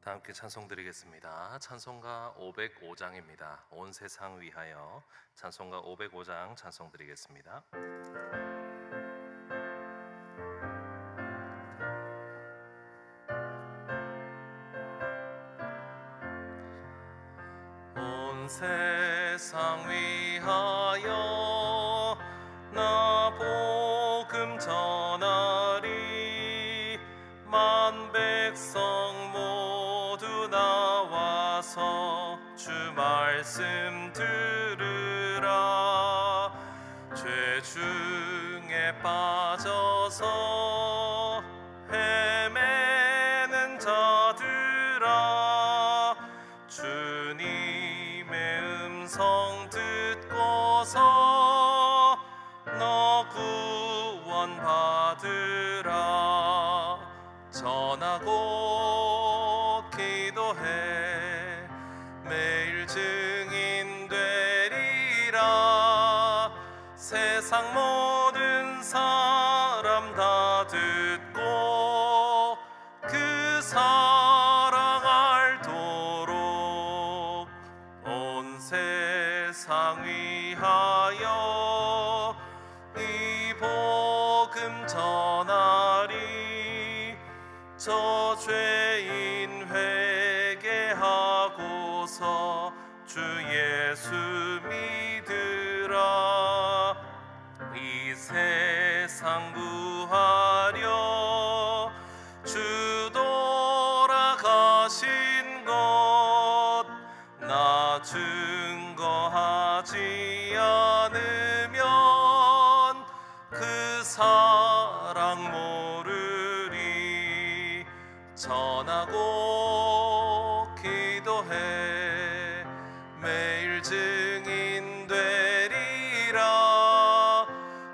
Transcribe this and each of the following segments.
다 함께 찬송 드리겠습니다. 찬송가 505장입니다. 온 세상 위하여. 찬송가 505장 찬송 드리겠습니다. 온 세상 위하여 나 복음 전하리. 만 백성 모두 나와서 주 말씀 들으라. 죄 중에 빠져서 헤매는 자들아, 주님의 음성 듣고서 너 구원 받으라. 전하고 기도해 매일 증인 되리라. 세상 모든 사람 다 듣고 그 사랑 알도록 온 세상 위하여 이 복음 전하리. 저 죄인 회개하고서 주 예수 믿으라. 이 세상 구하려 주 돌아가신 것 나 증거하지 않으면 그 사랑 모르리. 전하고 기도해 매일 증인 되리라.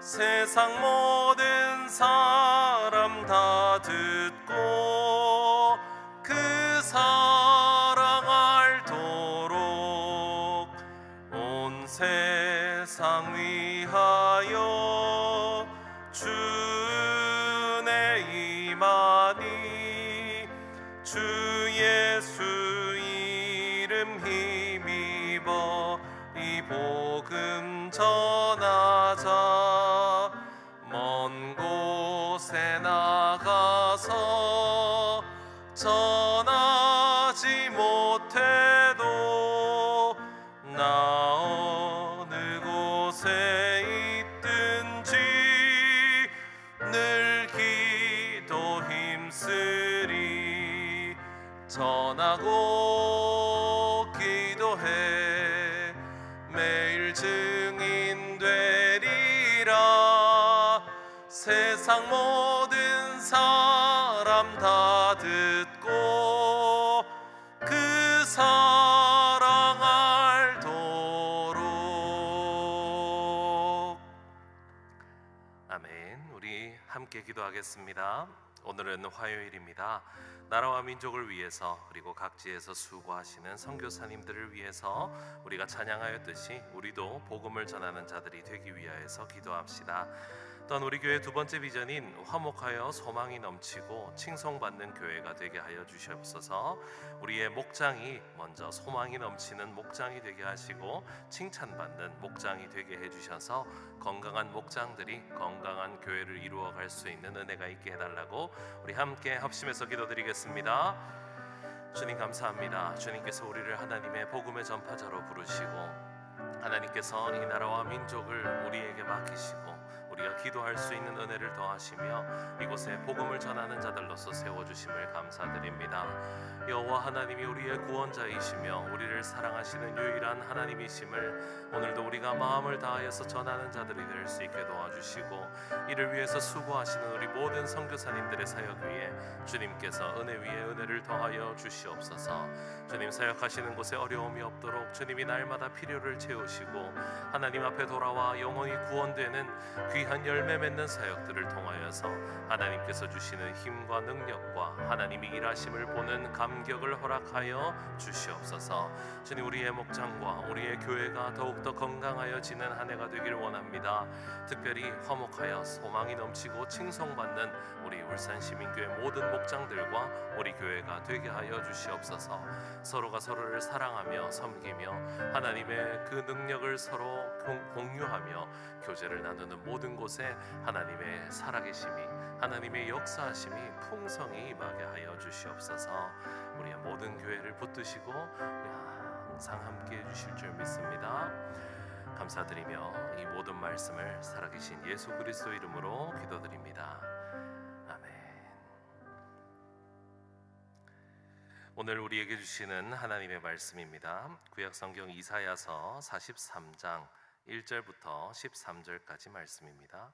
세상 모든 사람 다 듣고 그 사랑 알도록 온 세상 위하여 주 은혜 임하니. 주 예수 이름 힘입어 이 복음 전하자. 먼 곳에 나가서 전하지 못해도 나 어느 곳에 있든지 늘 기도 힘쓰리. 전하고 기도해 매일 증인 되리라. 세상 모든 사람 다 듣고 그 사랑 알도록. 아멘. 우리 함께 기도하겠습니다. 오늘은 화요일입니다. 나라와 민족을 위해서 그리고 각지에서 수고하시는 선교사님들을 위해서 우리가 찬양하였듯이 우리도 복음을 전하는 자들이 되기 위하여서 기도합시다. 또한 우리 교회 두 번째 비전인 화목하여 소망이 넘치고 칭송받는 교회가 되게 하여 주시옵소서. 우리의 목장이 먼저 소망이 넘치는 목장이 되게 하시고 칭찬받는 목장이 되게 해주셔서 건강한 목장들이 건강한 교회를 이루어갈 수 있는 은혜가 있게 해달라고 우리 함께 합심해서 기도드리겠습니다. 주님 감사합니다. 주님께서 우리를 하나님의 복음의 전파자로 부르시고 하나님께서 이 나라와 민족을 우리에게 맡기시고 우리가 기도할 수 있는 은혜를 더하시며 이곳에 복음을 전하는 자들로서 세워주심을 감사드립니다. 여호와 하나님이 우리의 구원자이시며 우리를 사랑하시는 유일한 하나님이심을 오늘도 우리가 마음을 다하여서 전하는 자들이 될 수 있게 도와주시고 이를 위해서 수고하시는 우리 모든 선교사님들의 사역 위에 주님께서 은혜 위에 은혜를 더하여 주시옵소서. 주님 사역하시는 곳에 어려움이 없도록 주님이 날마다 필요를 채우시고 하나님 앞에 돌아와 영원히 구원되는 귀한 귀한 열매 맺는 사역들을 통하여서 하나님께서 주시는 힘과 능력과 하나님이 일하심을 보는 감격을 허락하여 주시옵소서. 주님, 우리의 목장과 우리의 교회가 더욱더 건강하여지는 한 해가 되길 원합니다. 특별히 화목하여 소망이 넘치고 칭송받는 우리 울산시민교회 모든 목장들과 우리 교회가 되게 하여 주시옵소서. 서로가 서로를 사랑하며 섬기며 하나님의 그 능력을 서로 공유하며 교제를 나누는 모든 곳에 하나님의 살아계심이, 하나님의 역사하심이 풍성히 임하게 하여 주시옵소서. 우리의 모든 교회를 붙드시고 항상 함께 해주실 줄 믿습니다. 감사드리며 이 모든 말씀을 살아계신 예수 그리스도 이름으로 기도드립니다. 아멘. 오늘 우리에게 주시는 하나님의 말씀입니다. 구약성경 이사야서 43장 1절부터 13절까지 말씀입니다.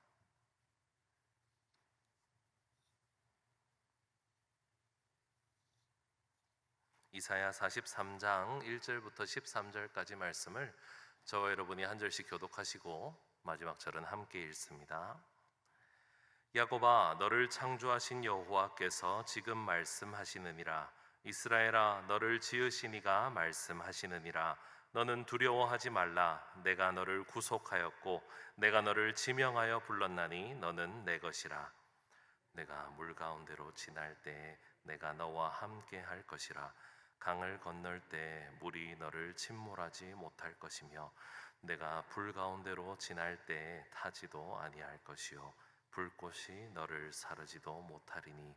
이사야 43장 1절부터 13절까지 말씀을 저와 여러분이 한 절씩 교독하시고 마지막 절은 함께 읽습니다. 야곱아, 너를 창조하신 여호와께서 지금 말씀하시느니라. 이스라엘아, 너를 지으신 이가 말씀하시느니라. 너는 두려워하지 말라. 내가 너를 구속하였고 내가 너를 지명하여 불렀나니 너는 내 것이라. 내가 물 가운데로 지날 때 내가 너와 함께 할 것이라. 강을 건널 때 물이 너를 침몰하지 못할 것이며 내가 불 가운데로 지날 때 타지도 아니할 것이요 불꽃이 너를 사르지도 못하리니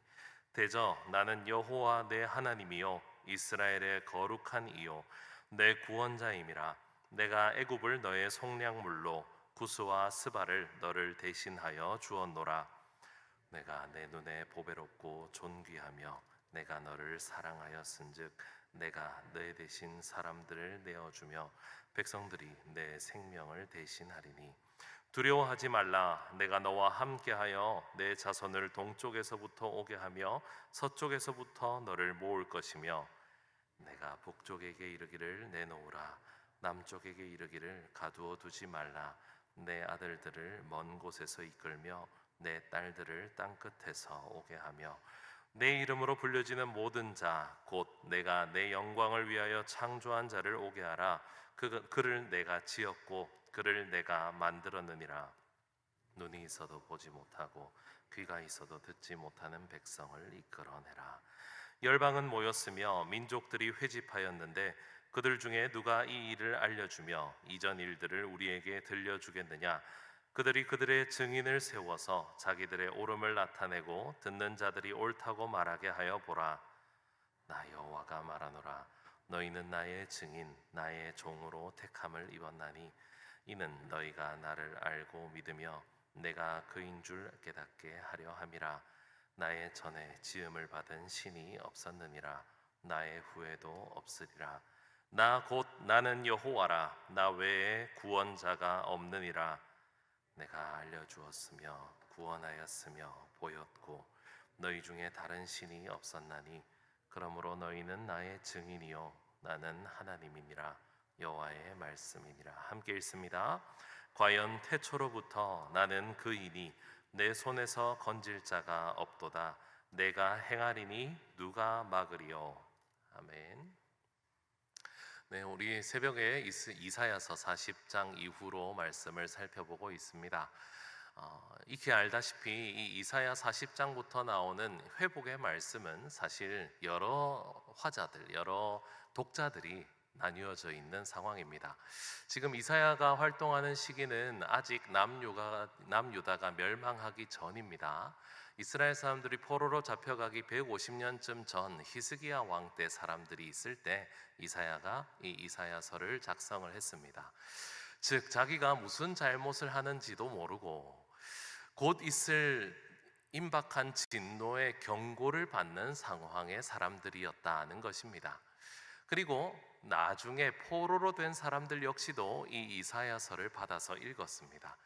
대저 나는 여호와 내 하나님이요 이스라엘의 거룩한 이요 내 구원자임이라. 내가 애굽을 너의 속량물로 구스와 스바를 너를 대신하여 주었노라. 내가 내 눈에 보배롭고 존귀하며 내가 너를 사랑하였은즉 내가 내 대신 사람들을 내어주며 백성들이 내 생명을 대신하리니 두려워하지 말라. 내가 너와 함께하여 내 자손을 동쪽에서부터 오게 하며 서쪽에서부터 너를 모을 것이며 내가 북쪽에게 이르기를 내놓으라. 남쪽에게 이르기를 가두어 두지 말라. 내 아들들을 먼 곳에서 이끌며 내 딸들을 땅끝에서 오게 하며 내 이름으로 불려지는 모든 자 곧 내가 내 영광을 위하여 창조한 자를 오게 하라. 그를 내가 지었고 그를 내가 만들었느니라. 눈이 있어도 보지 못하고 귀가 있어도 듣지 못하는 백성을 이끌어내라. 열방은 모였으며 민족들이 회집하였는데 그들 중에 누가 이 일을 알려주며 이전 일들을 우리에게 들려주겠느냐. 그들이 그들의 증인을 세워서 자기들의 옳음을 나타내고 듣는 자들이 옳다고 말하게 하여 보라. 나 여호와가 말하노라. 너희는 나의 증인 나의 종으로 택함을 입었나니 이는 너희가 나를 알고 믿으며 내가 그인 줄 깨닫게 하려 함이라. 나의 전에 지음을 받은 신이 없었느니라. 나의 후에도 없으리라. 나 곧 나는 여호와라. 나 외에 구원자가 없느니라. 내가 알려주었으며 구원하였으며 보였고 너희 중에 다른 신이 없었나니 그러므로 너희는 나의 증인이요 나는 하나님이니라. 여호와의 말씀이니라. 함께 읽습니다. 과연 태초로부터 나는 그이니 내 손에서 건질 자가 없도다. 내가 행하리니 누가 막으리요. 아멘. 네, 우리 새벽에 이사야서 40장 이후로 말씀을 살펴보고 있습니다. 익히 알다시피 이 이사야 40장부터 나오는 회복의 말씀은 사실 여러 화자들, 여러 독자들이 나뉘어져 있는 상황입니다. 지금 이사야가 활동하는 시기는 아직 남유다가 멸망하기 전입니다. 이스라엘 사람들이 포로로 잡혀가기 150년쯤 전 히스기야 왕 때 사람들이 있을 때 이사야가 이 이사야서를 작성을 했습니다. 즉 자기가 무슨 잘못을 하는지도 모르고 곧 있을 임박한 진노의 경고를 받는 상황의 사람들이었다는 것입니다. 그리고 나중에 포로로 된 사람들 역시도 이 이사야서를 받아서 읽었습니다.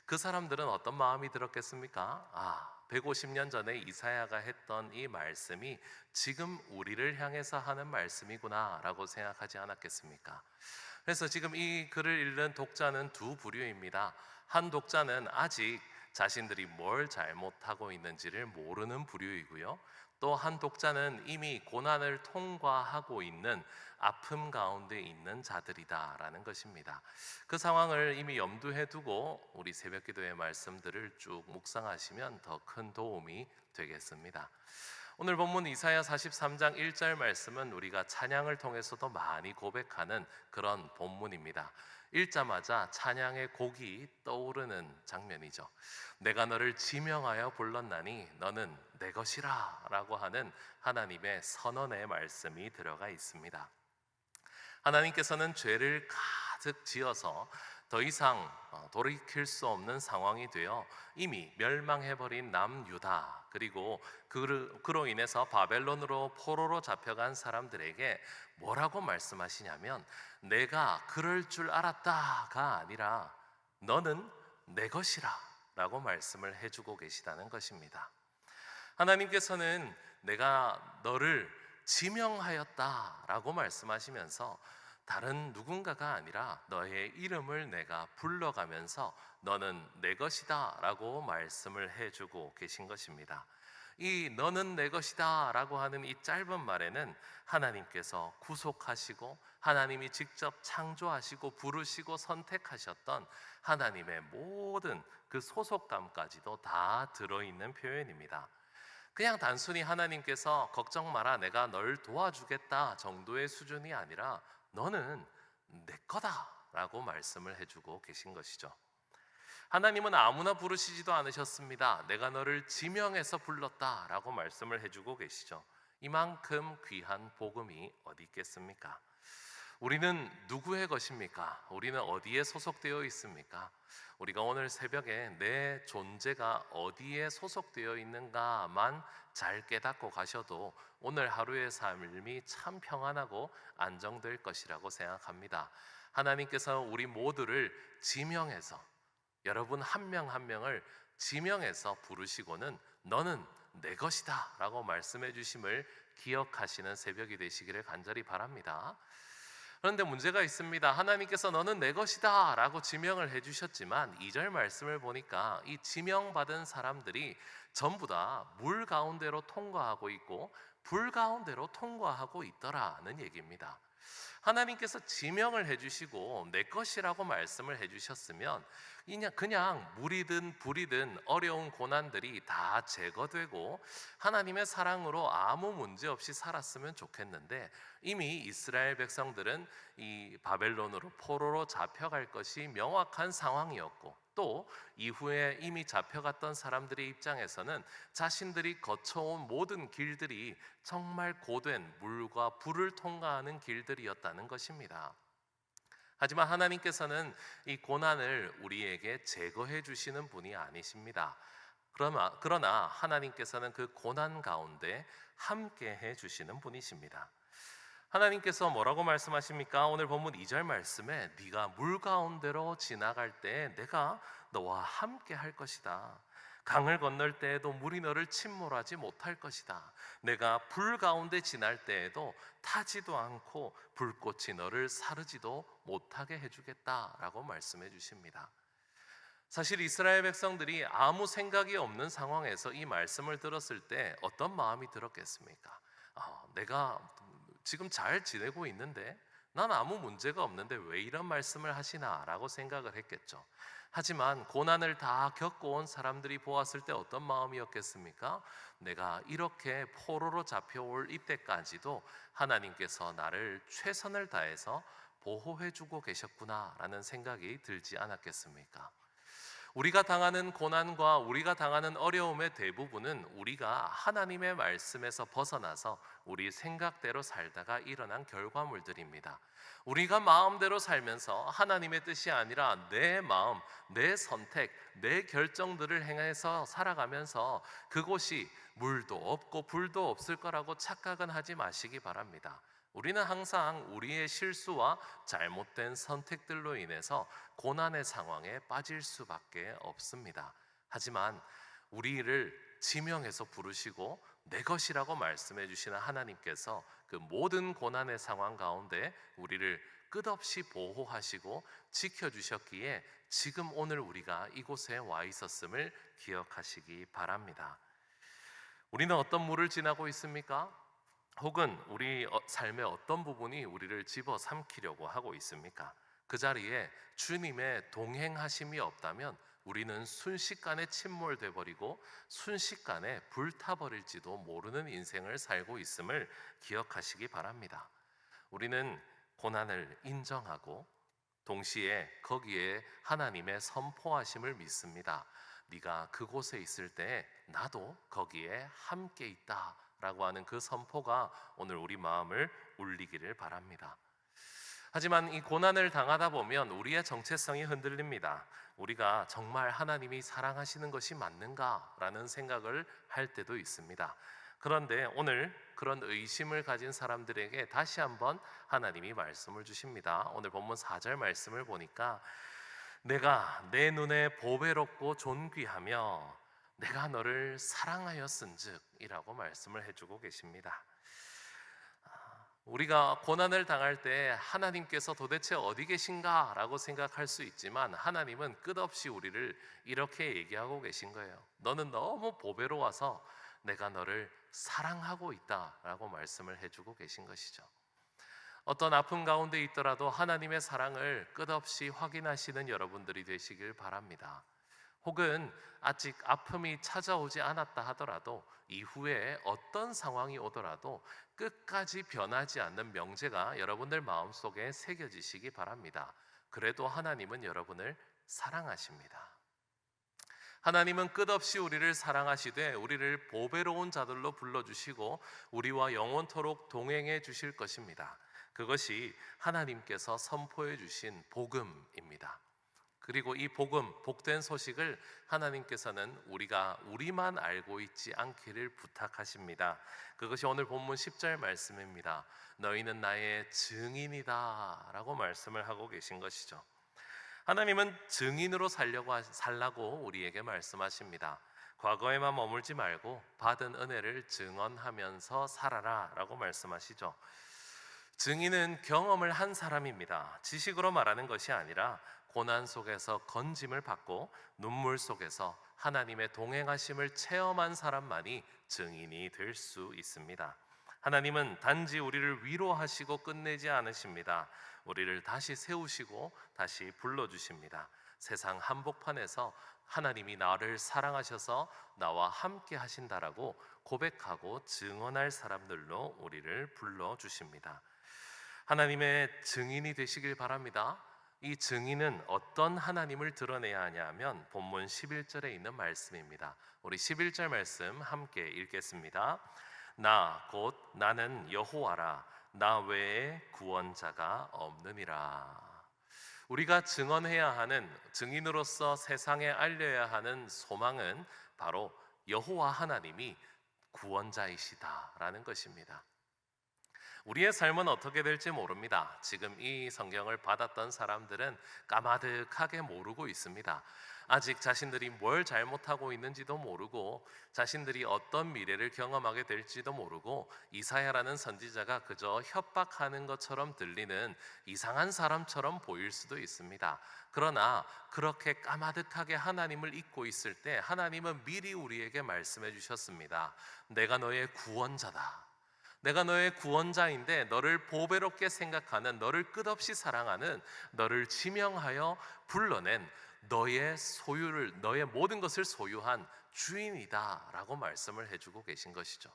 그 사람들은 어떤 마음이 들었겠습니까? 150년 전에 이사야가 했던 이 말씀이 지금 우리를 향해서 하는 말씀이구나 라고 생각하지 않았겠습니까? 그래서 지금 이 글을 읽는 독자는 두 부류입니다. 한 독자는 아직 자신들이 뭘 잘못하고 있는지를 모르는 부류이고요. 또 한 독자는 이미 고난을 통과하고 있는 아픔 가운데 있는 자들이다라는 것입니다. 그 상황을 이미 염두에 두고 우리 새벽 기도의 말씀들을 쭉 묵상하시면 더 큰 도움이 되겠습니다. 오늘 본문 이사야 43장 1절 말씀은 우리가 찬양을 통해서도 많이 고백하는 그런 본문입니다. 읽자마자 찬양의 곡이 떠오르는 장면이죠. 내가 너를 지명하여 불렀나니 너는 내 것이라 라고 하는 하나님의 선언의 말씀이 들어가 있습니다. 하나님께서는 죄를 가득 지어서 더 이상 돌이킬 수 없는 상황이 되어 이미 멸망해버린 남유다, 그리고 그로 인해서 바벨론으로 포로로 잡혀간 사람들에게 뭐라고 말씀하시냐면, 내가 그럴 줄 알았다가 아니라 너는 내 것이라 라고 말씀을 해주고 계시다는 것입니다. 하나님께서는 내가 너를 지명하였다 라고 말씀하시면서 다른 누군가가 아니라 너의 이름을 내가 불러가면서 너는 내 것이다 라고 말씀을 해주고 계신 것입니다. 이 너는 내 것이다 라고 하는 이 짧은 말에는 하나님께서 구속하시고 하나님이 직접 창조하시고 부르시고 선택하셨던 하나님의 모든 그 소속감까지도 다 들어있는 표현입니다. 그냥 단순히 하나님께서 걱정 마라 내가 널 도와주겠다 정도의 수준이 아니라 너는 내 거다 라고 말씀을 해주고 계신 것이죠. 하나님은 아무나 부르시지도 않으셨습니다. 내가 너를 지명해서 불렀다 라고 말씀을 해주고 계시죠. 이만큼 귀한 복음이 어디 있겠습니까? 우리는 누구의 것입니까? 우리는 어디에 소속되어 있습니까? 우리가 오늘 새벽에 내 존재가 어디에 소속되어 있는가만 잘 깨닫고 가셔도 오늘 하루의 삶이 참 평안하고 안정될 것이라고 생각합니다. 하나님께서 우리 모두를 지명해서, 여러분 한 명 한 명을 지명해서 부르시고는 너는 내 것이다 라고 말씀해 주심을 기억하시는 새벽이 되시기를 간절히 바랍니다. 그런데 문제가 있습니다. 하나님께서 너는 내 것이다 라고 지명을 해주셨지만 2절 말씀을 보니까 이 지명받은 사람들이 전부 다 물 가운데로 통과하고 있고 불 가운데로 통과하고 있더라는 얘기입니다. 하나님께서 지명을 해주시고 내 것이라고 말씀을 해주셨으면 그냥 물이든 불이든 어려운 고난들이 다 제거되고 하나님의 사랑으로 아무 문제 없이 살았으면 좋겠는데, 이미 이스라엘 백성들은 이 바벨론으로 포로로 잡혀갈 것이 명확한 상황이었고, 또 이후에 이미 잡혀갔던 사람들의 입장에서는 자신들이 거쳐온 모든 길들이 정말 고된 물과 불을 통과하는 길들이었다는 것입니다. 하지만 하나님께서는 이 고난을 우리에게 제거해 주시는 분이 아니십니다. 그러나 하나님께서는 그 고난 가운데 함께 해 주시는 분이십니다. 하나님께서 뭐라고 말씀하십니까? 오늘 본문 2절 말씀에 네가 물 가운데로 지나갈 때 내가 너와 함께 할 것이다. 강을 건널 때에도 물이 너를 침몰하지 못할 것이다. 내가 불 가운데 지날 때에도 타지도 않고 불꽃이 너를 사르지도 못하게 해주겠다라고 말씀해 주십니다. 사실 이스라엘 백성들이 아무 생각이 없는 상황에서 이 말씀을 들었을 때 어떤 마음이 들었겠습니까? 내가 지금 잘 지내고 있는데, 난 아무 문제가 없는데 왜 이런 말씀을 하시나 라고 생각을 했겠죠. 하지만 고난을 다 겪어온 사람들이 보았을 때 어떤 마음이었겠습니까? 내가 이렇게 포로로 잡혀올 이때까지도 하나님께서 나를 최선을 다해서 보호해주고 계셨구나 라는 생각이 들지 않았겠습니까? 우리가 당하는 고난과 우리가 당하는 어려움의 대부분은 우리가 하나님의 말씀에서 벗어나서 우리 생각대로 살다가 일어난 결과물들입니다. 우리가 마음대로 살면서 하나님의 뜻이 아니라 내 마음, 내 선택, 내 결정들을 행해서 살아가면서 그곳이 물도 없고 불도 없을 거라고 착각은 하지 마시기 바랍니다. 우리는 항상 우리의 실수와 잘못된 선택들로 인해서 고난의 상황에 빠질 수밖에 없습니다. 하지만 우리를 지명해서 부르시고 내 것이라고 말씀해 주시는 하나님께서 그 모든 고난의 상황 가운데 우리를 끝없이 보호하시고 지켜주셨기에 지금 오늘 우리가 이곳에 와 있었음을 기억하시기 바랍니다. 우리는 어떤 물을 지나고 있습니까? 혹은 우리 삶의 어떤 부분이 우리를 집어삼키려고 하고 있습니까? 그 자리에 주님의 동행하심이 없다면 우리는 순식간에 침몰돼 버리고 순식간에 불타버릴지도 모르는 인생을 살고 있음을 기억하시기 바랍니다. 우리는 고난을 인정하고 동시에 거기에 하나님의 선포하심을 믿습니다. 네가 그곳에 있을 때 나도 거기에 함께 있다 라고 하는 그 선포가 오늘 우리 마음을 울리기를 바랍니다. 하지만 이 고난을 당하다 보면 우리의 정체성이 흔들립니다. 우리가 정말 하나님이 사랑하시는 것이 맞는가 라는 생각을 할 때도 있습니다. 그런데 오늘 그런 의심을 가진 사람들에게 다시 한번 하나님이 말씀을 주십니다. 오늘 본문 4절 말씀을 보니까 내가 내 눈에 보배롭고 존귀하며 내가 너를 사랑하였은즉 이라고 말씀을 해주고 계십니다. 우리가 고난을 당할 때 하나님께서 도대체 어디 계신가 라고 생각할 수 있지만 하나님은 끝없이 우리를 이렇게 얘기하고 계신 거예요. 너는 너무 보배로워서 내가 너를 사랑하고 있다 라고 말씀을 해주고 계신 것이죠. 어떤 아픔 가운데 있더라도 하나님의 사랑을 끝없이 확인하시는 여러분들이 되시길 바랍니다. 혹은 아직 아픔이 찾아오지 않았다 하더라도 이후에 어떤 상황이 오더라도 끝까지 변하지 않는 명제가 여러분들 마음속에 새겨지시기 바랍니다. 그래도 하나님은 여러분을 사랑하십니다. 하나님은 끝없이 우리를 사랑하시되 우리를 보배로운 자들로 불러주시고 우리와 영원토록 동행해 주실 것입니다. 그것이 하나님께서 선포해 주신 복음입니다. 그리고 이 복음, 복된 소식을 하나님께서는 우리가 우리만 알고 있지 않기를 부탁하십니다. 그것이 오늘 본문 10절 말씀입니다. 너희는 나의 증인이다 라고 말씀을 하고 계신 것이죠. 하나님은 증인으로 살라고 우리에게 말씀하십니다. 과거에만 머물지 말고 받은 은혜를 증언하면서 살아라 라고 말씀하시죠. 증인은 경험을 한 사람입니다. 지식으로 말하는 것이 아니라 고난 속에서 건짐을 받고 눈물 속에서 하나님의 동행하심을 체험한 사람만이 증인이 될 수 있습니다. 하나님은 단지 우리를 위로하시고 끝내지 않으십니다. 우리를 다시 세우시고 다시 불러주십니다. 세상 한복판에서 하나님이 나를 사랑하셔서 나와 함께 하신다라고 고백하고 증언할 사람들로 우리를 불러주십니다. 하나님의 증인이 되시길 바랍니다. 이 증인은 어떤 하나님을 드러내야 하냐면 본문 11절에 있는 말씀입니다. 우리 11절 말씀 함께 읽겠습니다. 나 곧 나는 여호와라 나 외에 구원자가 없느니라. 우리가 증언해야 하는, 증인으로서 세상에 알려야 하는 소망은 바로 여호와 하나님이 구원자이시다라는 것입니다. 우리의 삶은 어떻게 될지 모릅니다. 지금 이 성경을 받았던 사람들은 까마득하게 모르고 있습니다. 아직 자신들이 뭘 잘못하고 있는지도 모르고 자신들이 어떤 미래를 경험하게 될지도 모르고 이사야라는 선지자가 그저 협박하는 것처럼 들리는 이상한 사람처럼 보일 수도 있습니다. 그러나 그렇게 까마득하게 하나님을 잊고 있을 때 하나님은 미리 우리에게 말씀해 주셨습니다. 내가 너의 구원자다. 내가 너의 구원자인데 너를 보배롭게 생각하는, 너를 끝없이 사랑하는, 너를 지명하여 불러낸 너의 소유를, 너의 모든 것을 소유한 주인이다 라고 말씀을 해주고 계신 것이죠.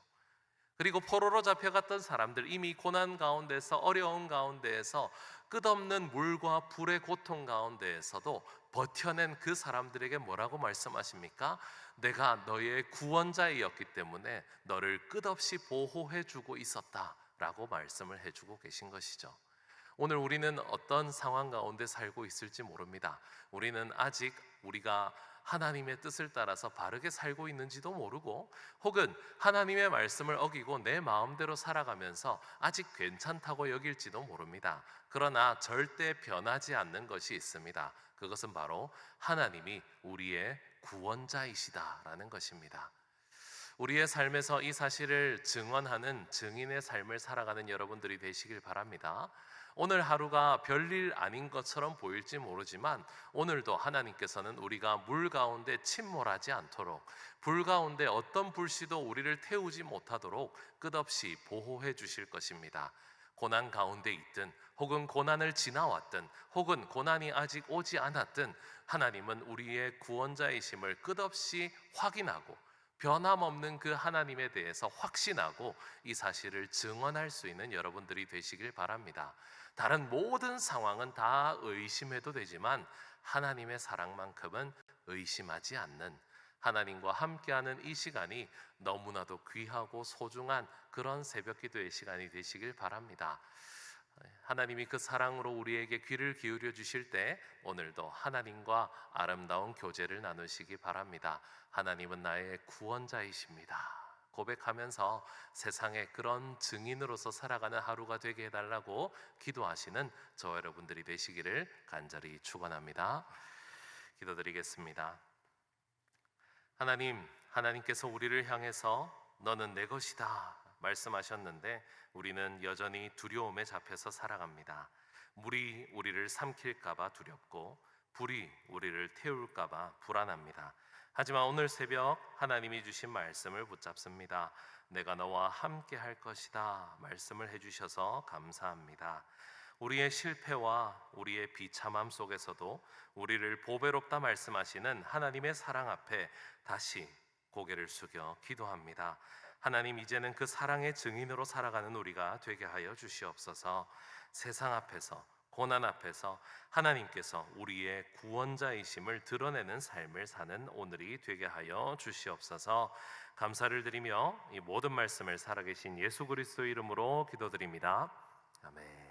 그리고 포로로 잡혀갔던 사람들, 이미 고난 가운데서, 어려운 가운데에서, 끝없는 물과 불의 고통 가운데에서도 버텨낸 그 사람들에게 뭐라고 말씀하십니까? 내가 너의 구원자이었기 때문에 너를 끝없이 보호해주고 있었다라고 말씀을 해주고 계신 것이죠. 오늘 우리는 어떤 상황 가운데 살고 있을지 모릅니다. 우리는 아직 우리가 하나님의 뜻을 따라서 바르게 살고 있는지도 모르고, 혹은 하나님의 말씀을 어기고 내 마음대로 살아가면서 아직 괜찮다고 여길지도 모릅니다. 그러나 절대 변하지 않는 것이 있습니다. 그것은 바로 하나님이 우리의 구원자이시다라는 것입니다. 우리의 삶에서 이 사실을 증언하는 증인의 삶을 살아가는 여러분들이 되시길 바랍니다. 오늘 하루가 별일 아닌 것처럼 보일지 모르지만 오늘도 하나님께서는 우리가 물 가운데 침몰하지 않도록, 불 가운데 어떤 불씨도 우리를 태우지 못하도록 끝없이 보호해 주실 것입니다. 고난 가운데 있든 혹은 고난을 지나왔든 혹은 고난이 아직 오지 않았든 하나님은 우리의 구원자이심을 끝없이 확인하고 변함없는 그 하나님에 대해서 확신하고 이 사실을 증언할 수 있는 여러분들이 되시길 바랍니다. 다른 모든 상황은 다 의심해도 되지만 하나님의 사랑만큼은 의심하지 않는, 하나님과 함께하는 이 시간이 너무나도 귀하고 소중한 그런 새벽 기도의 시간이 되시길 바랍니다. 하나님이 그 사랑으로 우리에게 귀를 기울여 주실 때 오늘도 하나님과 아름다운 교제를 나누시기 바랍니다. 하나님은 나의 구원자이십니다. 고백하면서 세상의 그런 증인으로서 살아가는 하루가 되게 해달라고 기도하시는 저 여러분들이 되시기를 간절히 축원합니다. 기도드리겠습니다. 하나님께서 우리를 향해서 너는 내 것이다 말씀하셨는데 우리는 여전히 두려움에 잡혀서 살아갑니다. 물이 우리를 삼킬까봐 두렵고 불이 우리를 태울까봐 불안합니다. 하지만 오늘 새벽 하나님이 주신 말씀을 붙잡습니다. 내가 너와 함께 할 것이다 말씀을 해주셔서 감사합니다. 우리의 실패와 우리의 비참함 속에서도 우리를 보배롭다 말씀하시는 하나님의 사랑 앞에 다시 고개를 숙여 기도합니다. 하나님, 이제는 그 사랑의 증인으로 살아가는 우리가 되게 하여 주시옵소서. 세상 앞에서, 고난 앞에서 하나님께서 우리의 구원자이심을 드러내는 삶을 사는 오늘이 되게 하여 주시옵소서. 감사를 드리며 이 모든 말씀을 살아계신 예수 그리스도 이름으로 기도드립니다. 아멘.